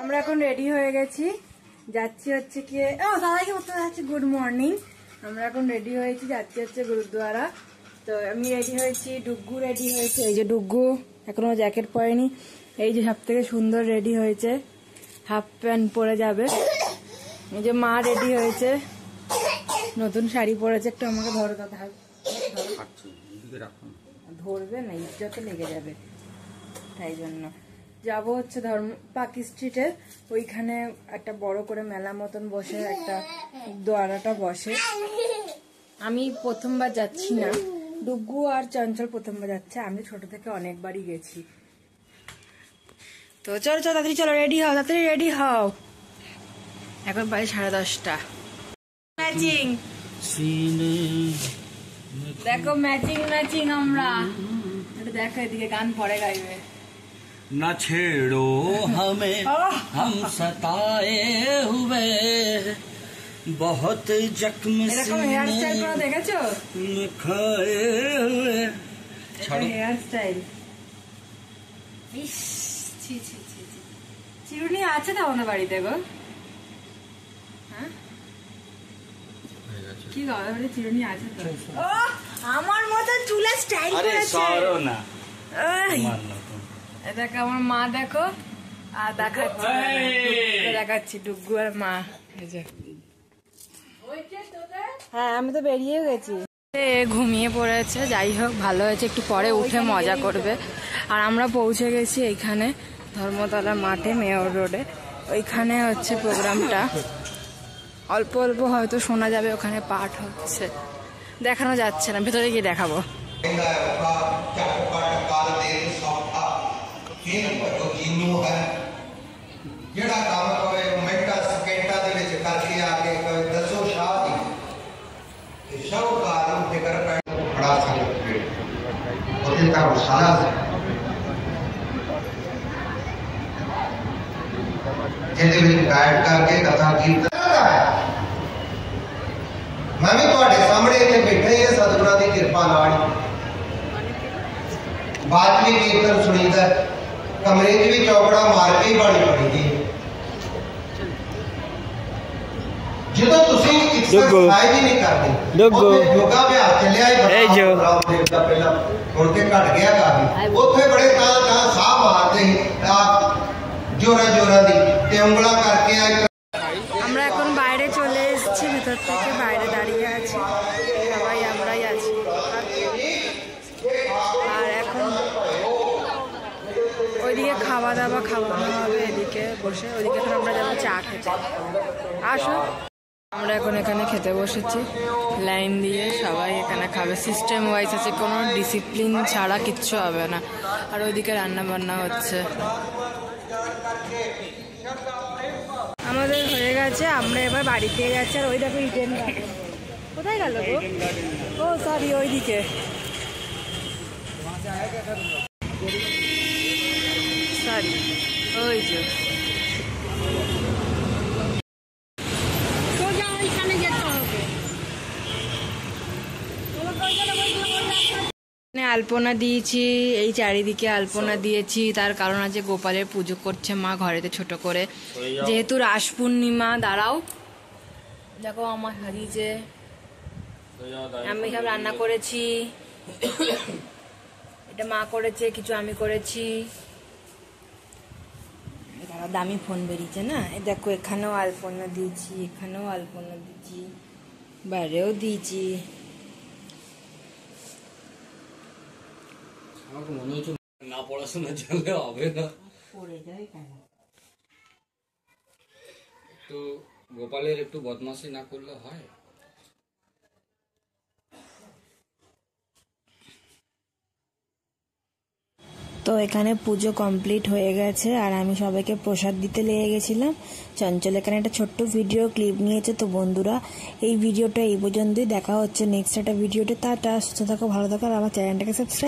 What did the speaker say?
আমরা এখন রেডি হয়ে গেছি, যাচ্ছি হচ্ছে কি দাদাকে বলতে যাচ্ছি গুড মর্নিং। আমরা এখন রেডি হয়েছি, যাচ্ছি হচ্ছে গুরুদ্বারা। তো আমি রেডি হয়েছি, ডুগ্গু রেডি হয়েছে। এই যে ডুগ্গু এখনো জ্যাকেট পরেনি, এই যে সব থেকে সুন্দর রেডি হয়েছে, হাফ প্যান্ট পরে যাবে। এই যে মা রেডি হয়েছে, নতুন শাড়ি পরেছে। একটু আমাকে ধরো দাদা, ধরবে না, ইজ্জতে লেগে যাবে। তাই জন্য যাবো হচ্ছে পাকি স্ট্রিটে, ওইখানে একটা বড় করে মেলা মতন বসে, একটা দোয়ারাটা বসে। আমি প্রথমবার যাচ্ছি না, ডুগ্গু আর চঞ্চল প্রথমবার যাচ্ছে, আমি ছোট থেকে অনেকবারই গেছি। তো চলো চলো তাড়াতাড়ি চলো, রেডি হও, তাড়াতাড়ি রেডি হও। এখন বাজে 10:30। ম্যাচিং দেখো, ম্যাচিং ম্যাচিং আমরা। দেখো এদিকে গান পরে গাইবে। না ছেড়ো हमें हम सताए हुए बहुत जख्म এরকম হেয়ার স্টাইল করা দেখেছো? খাए हुए হেয়ার স্টাইল, ইস ছি ছি ছি। চিরুনি আছে তো আমাদের বাড়িতে গো? হ্যাঁ কি গো, চিরুনি আছে তো? ও আমার মতো চুলে স্টাইল করেছে। আরে সরো না, দেখো আমার মা, দেখো আর দেখাচ্ছি ডুগ্গু আর মা। হ্যাঁ আমি তো বেরিয়ে গেছি। ঘুমিয়ে পড়েছে, যাই হোক ভালো হয়েছে, একটু পরে উঠে মজা করবে। আর আমরা পৌঁছে গেছি এইখানে ধর্মতলা মাঠে, মেয়র রোডে। ওইখানে হচ্ছে প্রোগ্রামটা, অল্প অল্প হয়তো শোনা যাবে, ওখানে পাঠ হচ্ছে, দেখানো যাচ্ছে না, ভেতরে গিয়ে দেখাবো। ਜਿਹੜਾ ਕੰਮ ਕੋਈ ਮਿੰਟਾਂ ਸਕਿੰਟਾਂ ਦੇ ਵਿੱਚ ਕਰਕੇ ਆ ਕੇ ਕੋਈ ਦੱਸੋ ਸ਼ਾਹ ਜੀ ਕਿ ਸ਼ਾਹੂਕਾਰ ਨੂੰ ਫਿਕਰ ਪੈ ਬੜਾ ਸੰਗਤ ਉਹਦੇ ਤਾਂ ਸਾਰਾ ਜਿਹਦੇ ਵਿੱਚ ਗਾਇਡ ਕਰਕੇ ਕਥਾ ਕੀਰਤਨ ਮੈਂ ਵੀ ਤੁਹਾਡੇ ਸਾਹਮਣੇ ਇੱਥੇ ਬੈਠਾ ਹੀ ਹਾਂ ਸਤਿਗੁਰਾਂ ਦੀ ਕਿਰਪਾ ਨਾਲ ਬਾਤ ਵੀ ਕੀਰਤਨ ਸੁਣੀਦਾ, कमरे च भी चौकड़ा मार के ही बाणी पड़ी थी। जो एक्सरसाइज ही नहीं करते, योगा अभ्यास चलिया पहला हुण ते घट गया काफी। उत्थे बड़े साह मारते जोरा जोरा दी ते उंगला करके আমরা এখন বাইরে চলে এসেছি, ভিতর থেকে বাইরে দাঁড়িয়ে আছি, সবাই আমরাই আছি। আর এখন ওইদিকে খাওয়া দাওয়া খাওয়ানো হবে, এদিকে বসে, ওইদিকে এখন আমরা যাবো চা খেতে। আসো, আমরা এখন এখানে খেতে বসেছি লাইন দিয়ে, সবাই এখানে খাবে, সিস্টেম ওয়াইজ আছে, কোনো ডিসিপ্লিন ছাড়া কিচ্ছু হবে না। আর ওইদিকে রান্না বান্না হচ্ছে। আমাদের হয়ে গেছে, আমরা এবার বাড়িতে গেছি। আর ওই দেখো ইডেন গার্ডেন, কোথায় গেল গো? ও সরি, ওইদিকে। ওই যে আলপনা দিয়েছি, এই চারিদিকে আলপনা দিয়েছি। তার কারণ আছে, গোপালের পুজো করছে মা ঘরেতে ছোট করে, যেহেতু রাস পূর্ণিমা। দাঁড়াও, দেখো আমার সাজিয়েছে, আমি সব রান্না করেছি, এটা মা করেছে, কিছু আমি করেছি। দামি ফোন বেরিয়েছে না, দেখো এখানেও আলপনা দিয়েছি, এখানেও আলপনা দিয়েছি, বাইরেও দিয়েছি। আমাকে মনে হচ্ছে না পড়াশোনা জানলে হবে না, পড়ে যায় কেন? তো গোপালের একটু বদমাশি না করলে হয়? তো এখানে পুজো কমপ্লিট হয়ে গেছে, আর আমি সবাইকে প্রসাদ দিতে লেগে গেছিলাম। চঞ্চল এখানে একটা ছোট্ট ভিডিও ক্লিপ নিয়েছে। তো বন্ধুরা, এই ভিডিওটা এই পর্যন্তই, দেখা হচ্ছে নেক্সট একটা ভিডিওতে। টাটা, সুস্থ থাকো, ভালো থাকো, আর আমার চ্যানেলটাকে সাবস্ক্রাইব